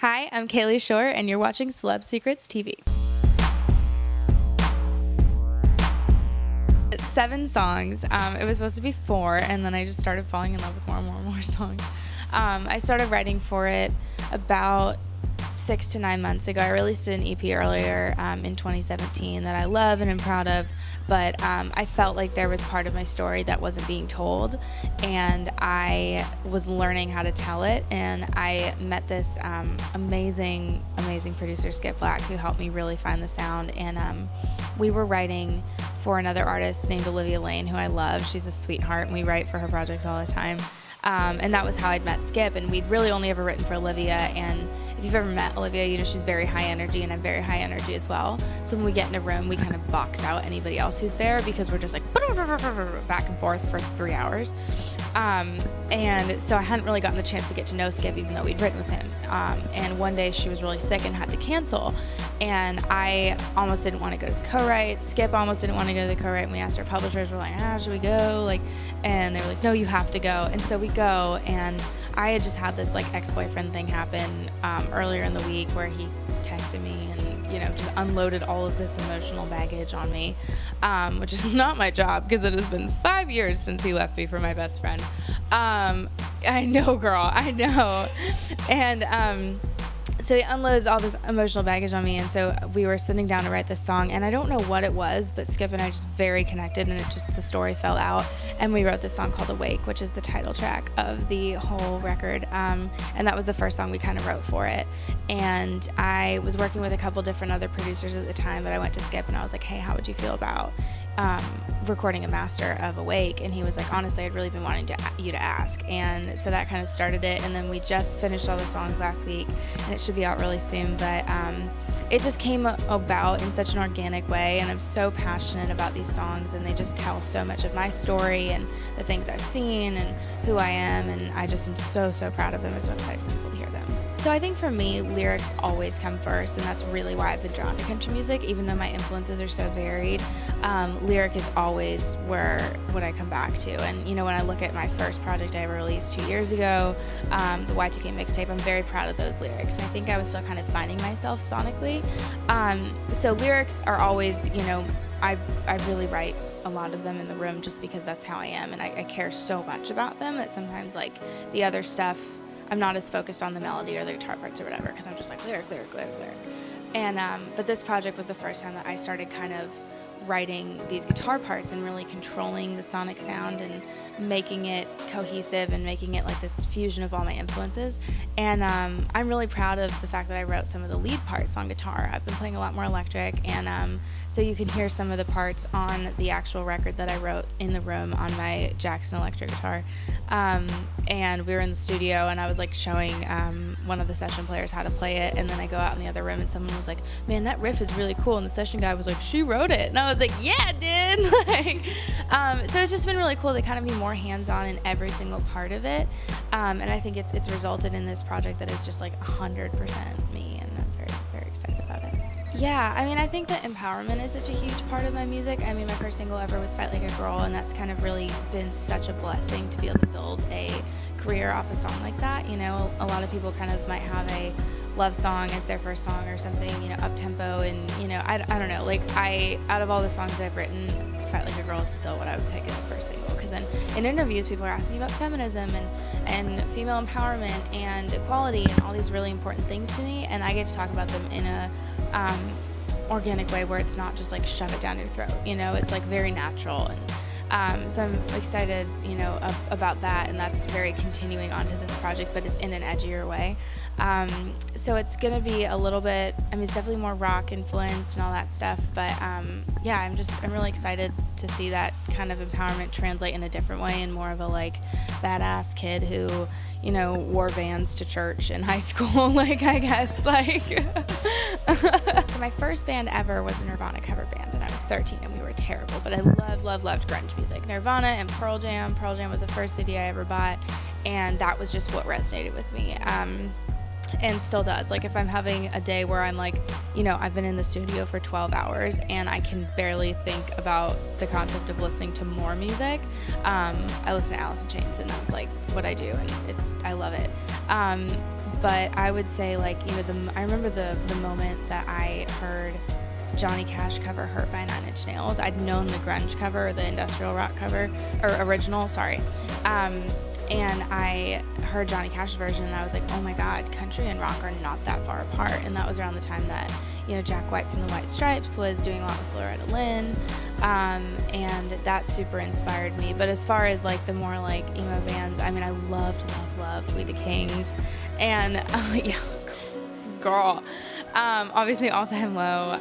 Hi, I'm Kalie Shorr, and you're watching Celeb Secrets TV. It's 7 songs. It was supposed to be 4, and then I just started falling in love with more and more and more songs. I started writing for it about 6 to 9 months ago. I released an EP earlier in 2017 that I love and am proud of, but I felt like there was part of my story that wasn't being told, and I was learning how to tell it, and I met this amazing producer, Skip Black, who helped me really find the sound, and we were writing for another artist named Olivia Lane, who I love. She's a sweetheart, and we write for her project all the time. And that was how I'd met Skip, and we'd really only ever written for Olivia, and if you've ever met Olivia, you know she's very high energy, and I'm very high energy as well. So when we get in a room, we kind of box out anybody else who's there because we're just like back and forth for 3 hours. And so I hadn't really gotten the chance to get to know Skip, even though we'd written with him. And one day she was really sick and had to cancel, and I almost didn't want to go to the co-write. Skip almost didn't want to go to the co-write, and we asked our publishers, we're like, should we go? And they were like, no, you have to go. And so we go, and I had just had this ex-boyfriend thing happen earlier in the week where he texted me and just unloaded all of this emotional baggage on me, which is not my job because it has been 5 years since he left me for my best friend. I know, girl, I know. And so he unloads all this emotional baggage on me, and so we were sitting down to write this song, and I don't know what it was, but Skip and I just very connected, and the story fell out, and we wrote this song called Awake, which is the title track of the whole record, and that was the first song we kind of wrote for it. And I was working with a couple different other producers at the time, but I went to Skip and I was like, hey, how would you feel about recording a master of Awake? And he was like, honestly, I'd really been wanting you to ask. And so that kind of started it, and then we just finished all the songs last week, and it should be out really soon, but it just came about in such an organic way, and I'm so passionate about these songs, and they just tell so much of my story and the things I've seen and who I am, and I just am so proud of them and so excited for people to hear them. So I think for me, lyrics always come first, and that's really why I've been drawn to country music, even though my influences are so varied. Lyric is always what I come back to, and when I look at my first project I ever released 2 years ago, the Y2K mixtape, I'm very proud of those lyrics, and I think I was still kind of finding myself sonically. So lyrics are always, I really write a lot of them in the room just because that's how I am, and I care so much about them that sometimes the other stuff, I'm not as focused on the melody or the guitar parts or whatever, because I'm just like lyric. And but this project was the first time that I started kind of writing these guitar parts and really controlling the sonic sound and making it cohesive and making it this fusion of all my influences. And I'm really proud of the fact that I wrote some of the lead parts on guitar. I've been playing a lot more electric, and so you can hear some of the parts on the actual record that I wrote in the room on my Jackson electric guitar. And we were in the studio, and I was showing one of the session players how to play it, and then I go out in the other room and someone was like, man, that riff is really cool, and the session guy was like, she wrote it, and I was like, yeah, dude. So it's just been really cool to kind of be more hands-on in every single part of it, and I think it's resulted in this project that is just 100% me, and I'm very excited about it. Yeah, I think that empowerment is such a huge part of my music. My first single ever was Fight Like a Girl, and that's kind of really been such a blessing to be able to build a career off a song like that. A lot of people kind of might have a love song as their first song or something, up-tempo, and, I don't know, out of all the songs that I've written, Fight Like a Girl is still what I would pick as a first single, because in interviews people are asking about feminism and female empowerment and equality and all these really important things to me, and I get to talk about them in a organic way where it's not just shove it down your throat, it's very natural, and so I'm excited, about that, and that's very continuing onto this project, but it's in an edgier way. So it's gonna be a little bit, it's definitely more rock influenced and all that stuff, but yeah, I'm really excited to see that kind of empowerment translate in a different way, and more of a badass kid who wore Vans to church in high school, I guess, So my first band ever was a Nirvana cover band, and I was 13, and we were terrible, but I loved grunge music. Nirvana and Pearl Jam. Pearl Jam was the first CD I ever bought, and that was just what resonated with me. And still does. If I'm having a day where I'm I've been in the studio for 12 hours and I can barely think about the concept of listening to more music, I listen to Alice in Chains, and that's what I do, and I love it. But I would say, like, you know, I remember the moment that I heard Johnny Cash cover Hurt by Nine Inch Nails. I'd known the grunge cover, or the industrial rock cover, or original, sorry. And I heard Johnny Cash's version, and I was like, oh my God, country and rock are not that far apart. And that was around the time that, you know, Jack White from the White Stripes was doing a lot with Loretta Lynn, and that super inspired me. But as far as like the more like emo bands, I mean, I loved We the Kings, and yeah, girl, obviously All Time Low,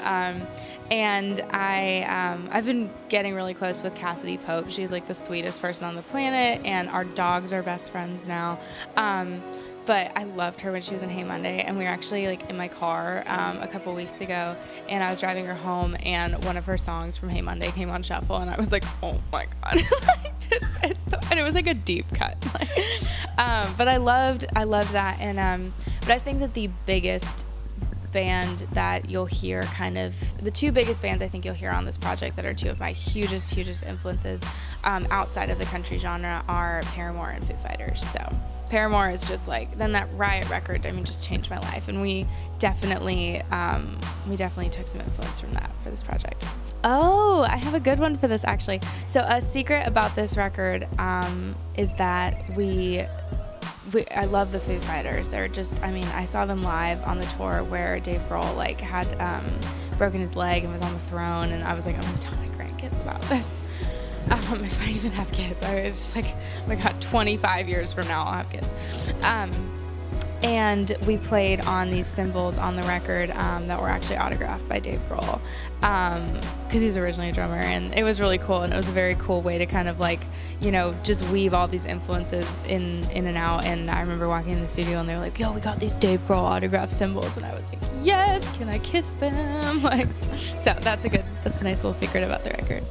and I've been getting really close with Cassidy Pope. She's like the sweetest person on the planet, and our dogs are best friends now. But I loved her when she was in Hey Monday, and we were actually like in my car a couple weeks ago, and I was driving her home, and one of her songs from Hey Monday came on shuffle, and I was like, oh my God, like, this is so, and it was like a deep cut. But I loved that, and but I think that the biggest band that you'll hear, kind of the two biggest bands I think you'll hear on this project that are two of my hugest influences outside of the country genre are Paramore and Foo Fighters. So Paramore is just like, then that Riot record, I mean, just changed my life, and we definitely took some influence from that for this project. Oh, I have a good one for this actually. So a secret about this record is that I love the Foo Fighters. They're just, I mean, I saw them live on the tour where Dave Grohl like had broken his leg and was on the throne, and I was like, I'm gonna tell my grandkids about this. If I even have kids, I was just like, oh my God, 25 years from now I'll have kids. And we played on these cymbals on the record that were actually autographed by Dave Grohl, because he's originally a drummer, and it was really cool, and it was a very cool way to kind of like, you know, just weave all these influences in and out. And I remember walking in the studio, and they were like, yo, we got these Dave Grohl autographed cymbals, and I was like, yes, can I kiss them? Like, so that's a nice little secret about the record.